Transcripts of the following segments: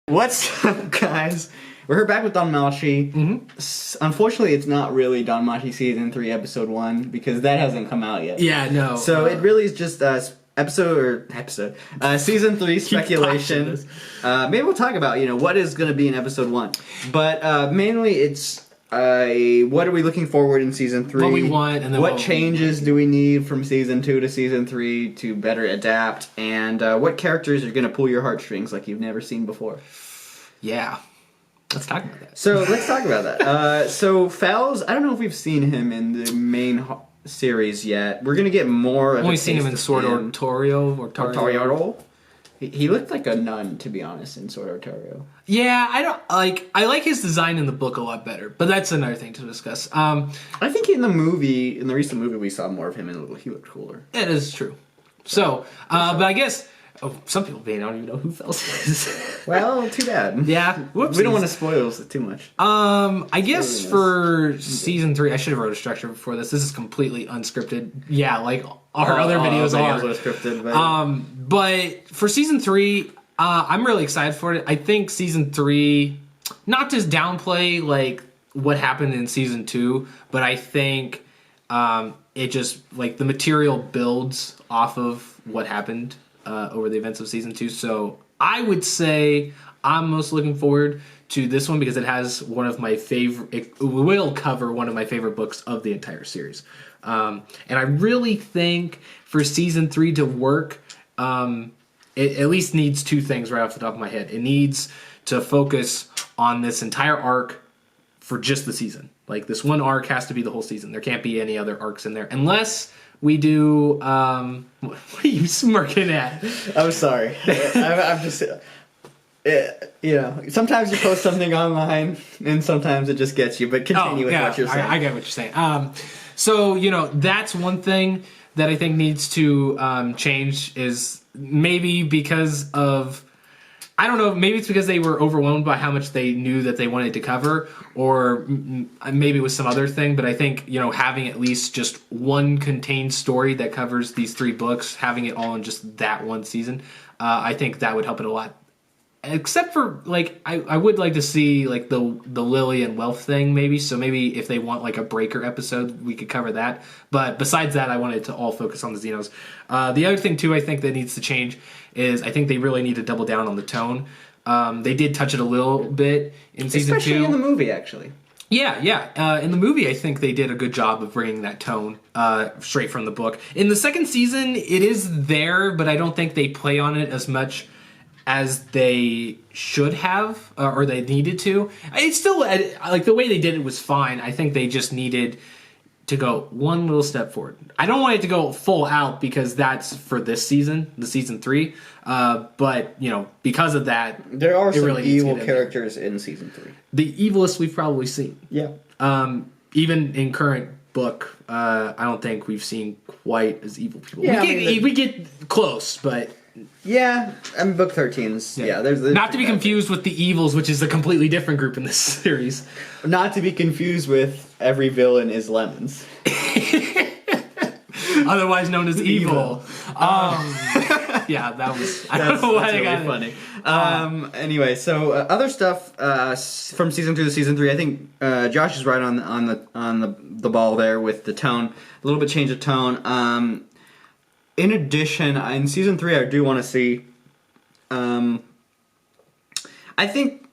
What's up, guys? We're back with Danmachi. Unfortunately, it's not really Danmachi Season 3, Episode 1, because that hasn't come out yet. Yeah, no. So it really is just Season 3 speculation. Maybe we'll talk about, what is going to be in Episode 1. But mainly it's what are we looking forward in Season 3? What we want, and then what changes do we need from Season 2 to Season 3 to better adapt, and what characters are going to pull your heartstrings like you've never seen before. Yeah. Let's talk about that. So let's talk about that. So Fowles, I don't know if we've seen him in the main series yet. We're gonna get more. Only seen him in Sword Ortorio. He looked like a nun, to be honest, in Sword Ortorio. Yeah, I like his design in the book a lot better, but that's another thing to discuss. I think in the recent movie, we saw more of him, and he looked cooler. It is true. So, but I guess. Oh, some people may not even know who Fels is. Well, too bad. Yeah, whoopsies. We don't want to spoil it too much. I guess for Season 3, I should have wrote a structure before this. This is completely unscripted. Yeah, like our other videos are scripted. But for Season 3, I'm really excited for it. I think Season 3, not just downplay like what happened in Season 2, but I think it just like the material builds off of what happened over the events of Season 2. So I would say I'm most looking forward to this one because it has one of my favorite, it will cover one of my favorite books of the entire series. And I really think for Season 3 to work, it at least needs two things right off the top of my head. It needs to focus on this entire arc for just the season. Like this one arc has to be the whole season. There can't be any other arcs in there unless we do. What are you smirking at? I'm sorry. I'm just. Sometimes you post something online, and sometimes it just gets you. But continue with what you're saying. I get what you're saying. So that's one thing that I think needs to change is maybe because of. I don't know, maybe it's because they were overwhelmed by how much they knew that they wanted to cover, or maybe it was some other thing, but I think, having at least just one contained story that covers these 3 books, having it all in just that one season, I think that would help it a lot. Except for, I would like to see, the Lily and Wealth thing, maybe, so maybe if they want, a Breaker episode, we could cover that. But besides that, I wanted to all focus on the Xenos. The other thing, too, I think that needs to change is I think they really need to double down on the tone. They did touch it a little bit in Season 2. Especially in the movie, actually. Yeah. In the movie, I think they did a good job of bringing that tone straight from the book. In the second season, it is there, but I don't think they play on it as much as they should have, or they needed to. It's still, the way they did it was fine. I think they just needed to go one little step forward. I don't want it to go full out because that's for this season, the Season 3. But, because of that, there are some evil characters in Season 3. The evilest we've probably seen. Yeah. Even in current book, I don't think we've seen quite as evil people. Yeah, we get close, but... Yeah, book 13's. There's not to be confused with the Evils, which is a completely different group in this series. Not to be confused with every villain is Lemons. Otherwise known as Evil. Yeah, that was... I don't know why I got really funny. Anyway, so other stuff from Season 2 to Season 3, I think Josh is right on the ball there with the tone. A little bit change of tone. In addition, in Season 3, I do want to see... I think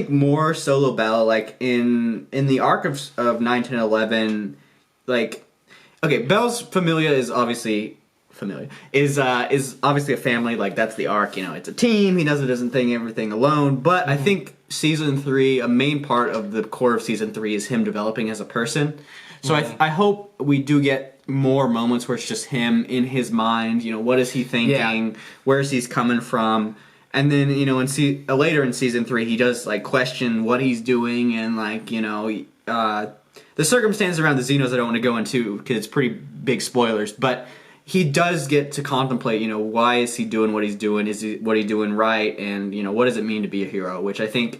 more Solo Bell, in the arc of 9, 10, 11, Bell's Familia is obviously... is obviously a family, that's the arc, it's a team, he does everything alone, but I think Season 3, a main part of the core of Season 3 is him developing as a person. So I hope we do get more moments where it's just him in his mind. What is he thinking? Where is he coming from? And then later in Season 3, he does question what he's doing and the circumstances around the Xenos I don't want to go into because it's pretty big spoilers. But he does get to contemplate. Why is he doing what he's doing? What he doing right? And what does it mean to be a hero? Which I think.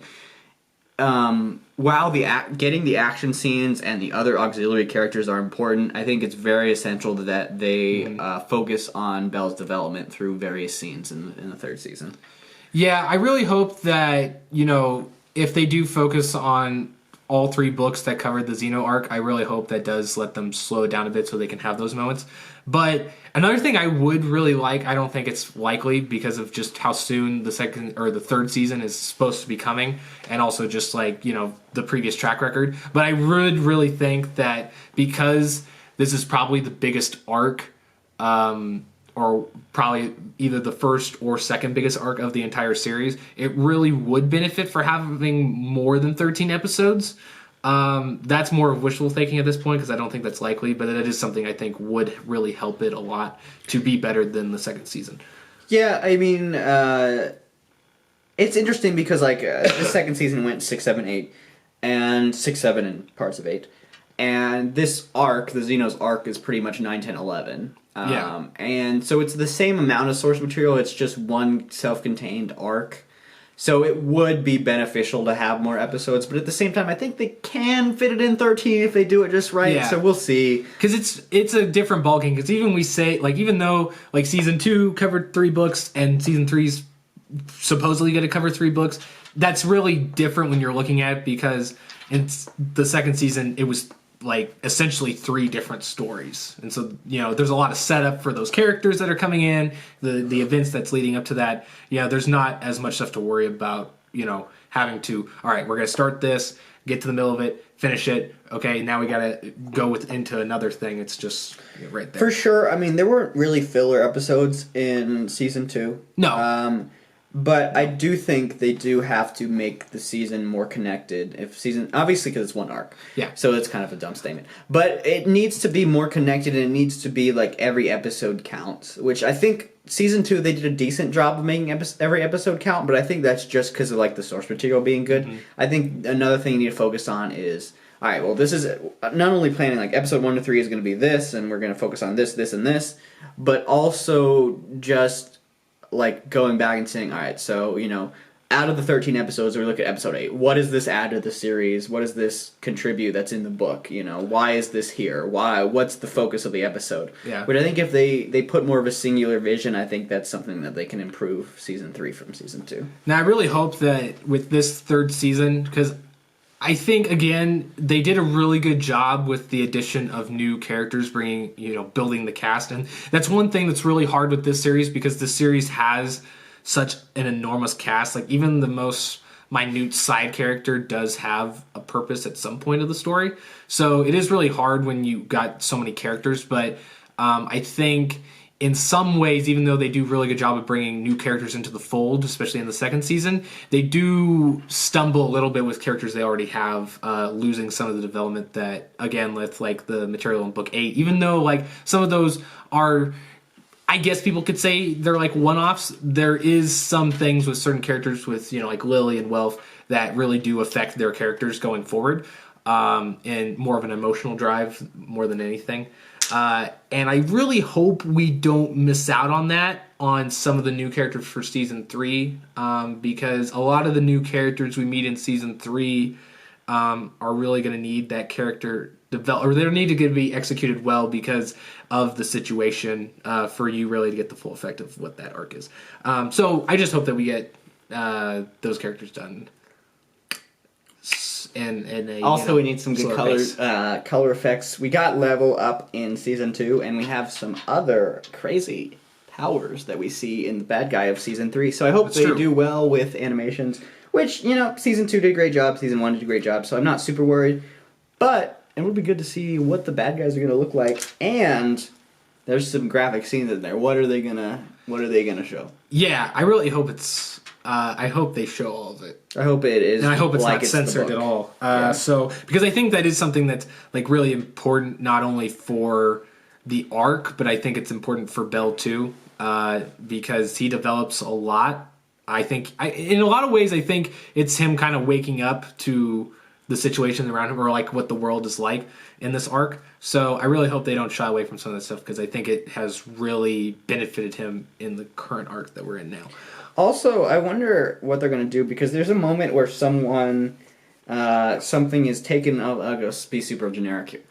while getting the action scenes and the other auxiliary characters are important, I think it's very essential that they focus on Belle's development through various scenes in the third season. Yeah, I really hope that, if they do focus on all 3 books that covered the Xeno arc, I really hope that does let them slow it down a bit so they can have those moments. But another thing I would really like, I don't think it's likely because of just how soon the second or the third season is supposed to be coming, and also just the previous track record. But I would really think that because this is probably the biggest arc, or probably either the first or second biggest arc of the entire series, it really would benefit for having more than 13 episodes. That's more of wishful thinking at this point because I don't think that's likely, but it is something I think would really help it a lot to be better than the second season. Yeah, I mean, it's interesting because the second season went 6, 7, 8, and 6, 7 and parts of 8. And this arc, the Xenos arc, is pretty much 9, 10, 11. And so it's the same amount of source material, it's just one self-contained arc. So it would be beneficial to have more episodes, but at the same time, I think they can fit it in 13 if they do it just right. Yeah. So we'll see. Because it's a different ballgame. Because even though season 2 covered 3 books and season 3's supposedly going to cover 3 books, that's really different when you're looking at it because in the second season it was essentially 3 different stories, and so there's a lot of setup for those characters that are coming in, the events that's leading up to that. There's not as much stuff to worry about. Having to, all right, we're gonna start this, get to the middle of it, finish it. Okay, now we gotta go into another thing. It's just right there. For sure. I mean, there weren't really filler episodes in season 2. No. But I do think they do have to make the season more connected. Obviously, because it's one arc. Yeah. So it's kind of a dumb statement. But it needs to be more connected, and it needs to be every episode counts. Which I think season 2 they did a decent job of making every episode count. But I think that's just because of the source material being good. Mm-hmm. I think another thing you need to focus on is, all right, well, this is not only planning episode 1 to 3 is going to be this, and we're going to focus on this, this, and this, but also just going back and saying, all right, so, out of the 13 episodes, we look at episode 8. What does this add to the series? What does this contribute that's in the book? Why is this here? What's the focus of the episode? Yeah. But I think if they put more of a singular vision, I think that's something that they can improve season 3 from season 2. Now, I really hope that with this third season, because I think, again, they did a really good job with the addition of new characters, building the cast. And that's one thing that's really hard with this series because the series has such an enormous cast. Even the most minute side character does have a purpose at some point of the story. So it is really hard when you got so many characters. But I think in some ways, even though they do a really good job of bringing new characters into the fold, especially in the second season, they do stumble a little bit with characters they already have, losing some of the development that, again, with the material in book 8. Even though some of those are, I guess people could say they're one-offs, there is some things with certain characters with, Lily and Welf that really do affect their characters going forward, and more of an emotional drive more than anything. And I really hope we don't miss out on that on some of the new characters for season 3, because a lot of the new characters we meet in season 3 are really going to need that character develop, or they need to be executed well because of the situation for you really to get the full effect of what that arc is. So I just hope that we get those characters done. And also, we need some good color effects. We got level up in season 2, and we have some other crazy powers that we see in the bad guy of season 3. So I hope they do well with animations, which, season 2 did a great job, season 1 did a great job, so I'm not super worried. But it would be good to see what the bad guys are going to look like, and there's some graphic scenes in there. What are they gonna show? Yeah, I really hope it's. I hope they show all of it. I hope it is, and I hope it's not censored at all. So because I think that is something that's really important, not only for the arc, but I think it's important for Bell too, because he develops a lot. I think, in a lot of ways, I think it's him kind of waking up to the situation around him, or what the world is like in this arc. So I really hope they don't shy away from some of that stuff, because I think it has really benefited him in the current arc that we're in now. Also, I wonder what they're going to do, because there's a moment where someone something is taken. I'll just be super generic here.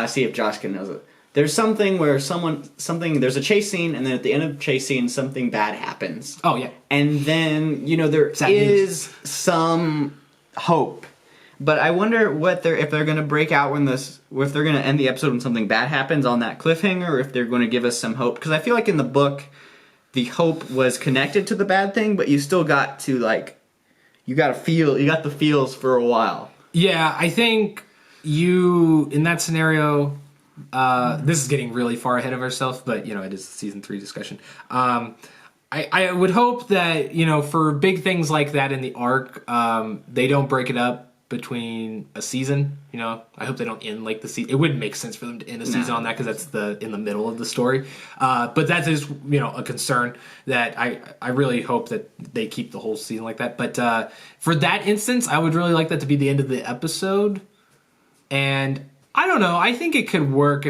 See if Josh can knows it. There's something where there's a chase scene, and then at the end of the chase scene, something bad happens. Oh, yeah. And then, there Sad is some hope. But I wonder if they're going to break out if they're going to end the episode when something bad happens on that cliffhanger, or if they're going to give us some hope. Because I feel like in the book, the hope was connected to the bad thing, but you still got to, you got the feels for a while. Yeah, I think in that scenario... this is getting really far ahead of ourselves, but it is a season 3 discussion. I would hope that for big things like that in the arc, they don't break it up between a season. I hope they don't end the season. It wouldn't make sense for them to end a season on that, because that's in the middle of the story. But that is a concern that I really hope that they keep the whole season like that. But for that instance, I would really like that to be the end of the episode. And I don't know. I think it could work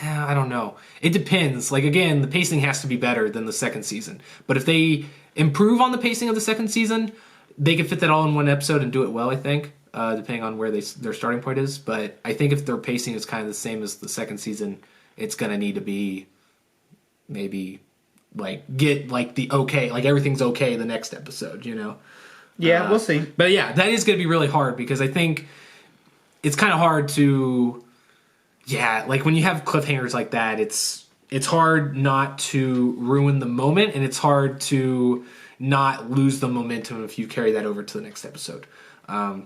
I don't know. It depends. Again, the pacing has to be better than the second season. But if they improve on the pacing of the second season, they could fit that all in one episode and do it well, I think, depending on where their starting point is. But I think if their pacing is kind of the same as the second season, it's going to need to be maybe, get, the okay, everything's okay the next episode, Yeah, we'll see. But yeah, that is going to be really hard, because I think it's kind of hard to... Yeah, when you have cliffhangers like that, it's hard not to ruin the moment, and it's hard to not lose the momentum if you carry that over to the next episode.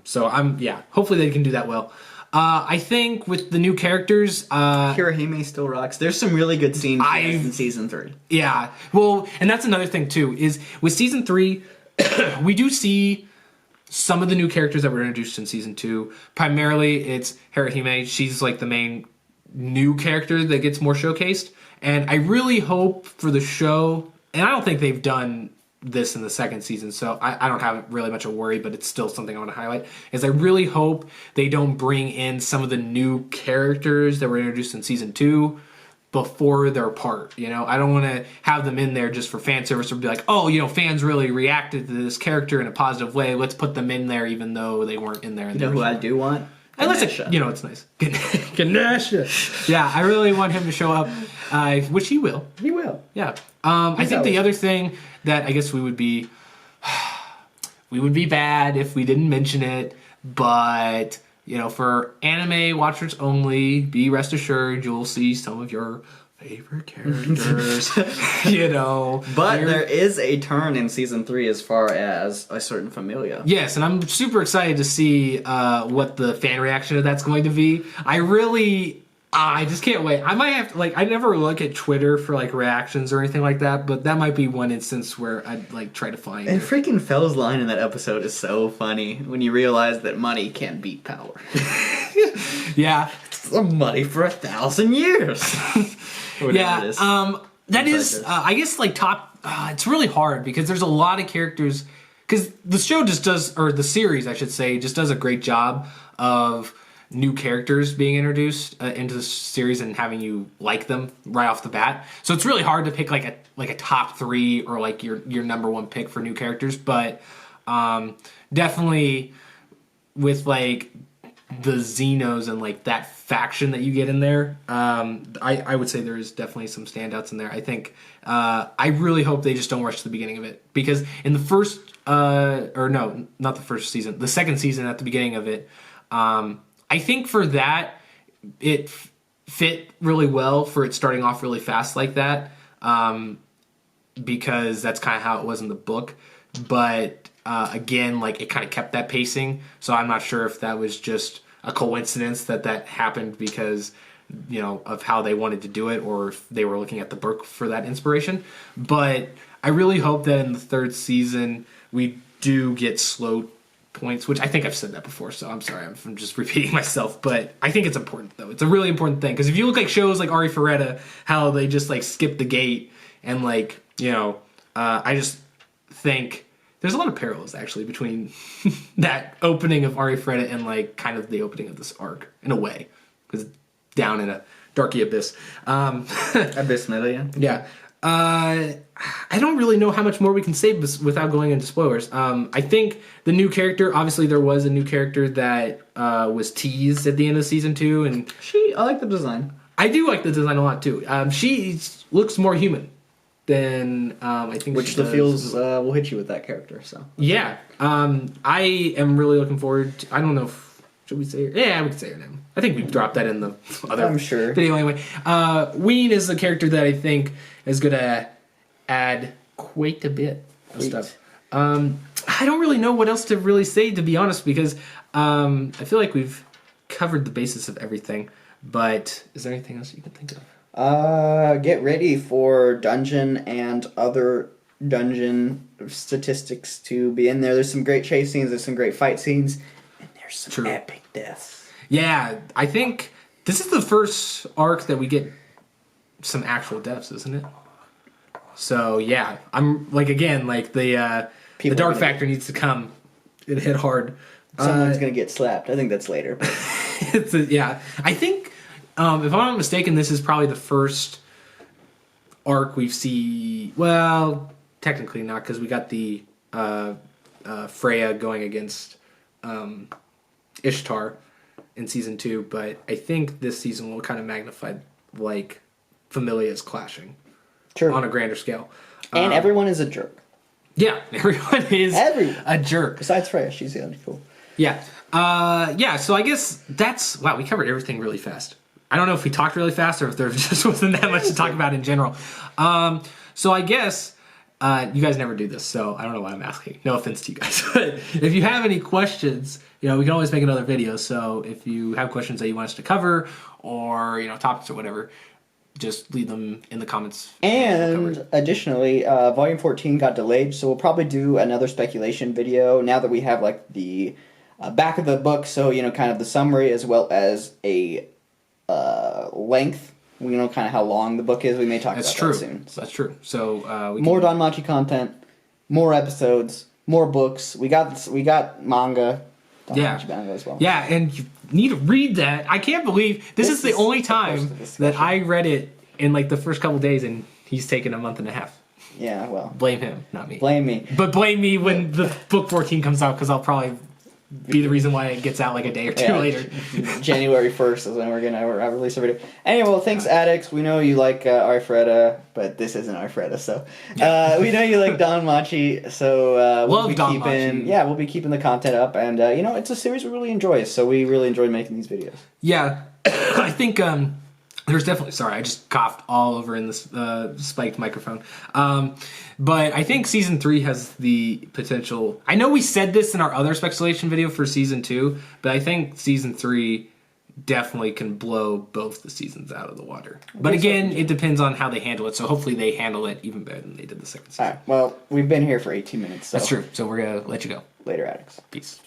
So hopefully they can do that well. I think with the new characters... Hirahime still rocks. There's some really good scenes in Season 3. Yeah, well, and that's another thing too, is with Season 3, we do see... some of the new characters that were introduced in Season 2, primarily it's Hirahime. She's the main new character that gets more showcased. And I really hope for the show, and I don't think they've done this in the second season, so I don't have really much of a worry, but it's still something I want to highlight, is I really hope they don't bring in some of the new characters that were introduced in Season 2 before their part. I don't want to have them in there just for fan service, or be like, fans really reacted to this character in a positive way, let's put them in there even though they weren't in there. Who I do want? Unless it's nice. Ganesha. Yeah, I really want him to show up, which he will. He will. Yeah. I think the other thing that I guess we would be bad if we didn't mention it, but for anime watchers only, be rest assured you'll see some of your favorite characters. But there is a turn in Season 3 as far as a certain familia. Yes, and I'm super excited to see what the fan reaction to that's going to be. I just can't wait. I might have to, I never look at Twitter for reactions or anything like that, but that might be one instance where I'd try to find and it. Freaking Fell's line in that episode is so funny when you realize that money can't beat power. Yeah. It's the money for 1,000 years. Yeah, that is, I guess, top... it's really hard, because there's a lot of characters... Because the show just does... Or the series, I should say, just does a great job of new characters being introduced into the series and having you like them right off the bat. So it's really hard to pick, a top 3 or, your number 1 pick for new characters. But definitely with, the Xenos and that faction that you get in there, I would say there is definitely some standouts in there. I think I really hope they just don't rush to the beginning of it, because in the first not the first season, the second season at the beginning of it, I think for that it fit really well for it starting off really fast like that, because that's kind of how it was in the book. But again, it kind of kept that pacing, so I'm not sure if that was just a coincidence that happened because of how they wanted to do it, or if they were looking at the book for that inspiration. But I really hope that in the third season we do get slow points, which I think I've said that before, so I'm sorry I'm just repeating myself, but I think it's important, though. It's a really important thing, because if you look at shows like Ari Ferretta, how they just skip the gate, and I just think there's a lot of parallels actually between that opening of Ari Ferretta and kind of the opening of this arc, in a way, because it's down in a darky abyss. Abyss million. Yeah. I don't really know how much more we can say without going into spoilers. I think the new character, obviously there was a new character that was teased at the end of season 2, and I like the design. I do like the design a lot too. She looks more human than I think. Which the feels will hit you with that character. So yeah, I am really looking forward to, I don't know if, should we say her? Yeah, we can say her name. I think we dropped that in the other I'm sure. video anyway. Ween is the character that I think is going to add quite a bit of stuff. I don't really know what else to really say, to be honest, because I feel like we've covered the basis of everything. But is there anything else you can think of? Get ready for dungeon and other dungeon statistics to be in there. There's some great chase scenes, there's some great fight scenes, and there's some epic deaths. Yeah, I think this is the first arc that we get some actual deaths, isn't it? So yeah, I'm like, again, like the dark factor needs to come and hit hard. Someone's gonna get slapped. I think that's later. But. Yeah, I think if I'm not mistaken, this is probably the first arc we've seen. Well, technically not, because we got the Freya going against Ishtar in season 2, but I think this season will kind of magnify like Familia's clashing on a grander scale. And everyone is a jerk. Yeah, everyone is a jerk. Besides Freya, she's the only cool. Yeah. So I guess wow, we covered everything really fast. I don't know if we talked really fast or if there just wasn't that much to talk about in general. So I guess you guys never do this, so I don't know why I'm asking. No offense to you guys. But if you have any questions, we can always make another video. So if you have questions that you want us to cover or, topics or whatever, just leave them in the comments. And additionally, Volume 14 got delayed, so we'll probably do another speculation video now that we have like the back of the book, so kind of the summary as well as a length. We know kind of how long the book is. We may talk about that soon. That's true. So more Danmachi content, more episodes, more books. We got manga. Danmachi manga as well. Yeah, and you need to read that. I can't believe this is the only time that I read it in like the first couple days, and he's taken a month and a half. Yeah, well, blame him, not me. Blame me, but blame me when the book 14 comes out, because I'll probably be the reason why it gets out like a day or two later. January 1st is when we're gonna release a video. Anyway, well, thanks, Addicts. We know you like Arfreda, but this isn't Arfreda, so we know you like Danmachi, so we'll be keeping the content up, and it's a series we really enjoy, so we really enjoy making these videos. Yeah, I think there's definitely, sorry, I just coughed all over in this spiked microphone. But I think season 3 has the potential. I know we said this in our other speculation video for season 2, but I think season 3 definitely can blow both the seasons out of the water. But again, it depends on how they handle it. So hopefully they handle it even better than they did the second season. All right. Well, we've been here for 18 minutes. So. That's true. So we're going to let you go. Later, Addicts. Peace.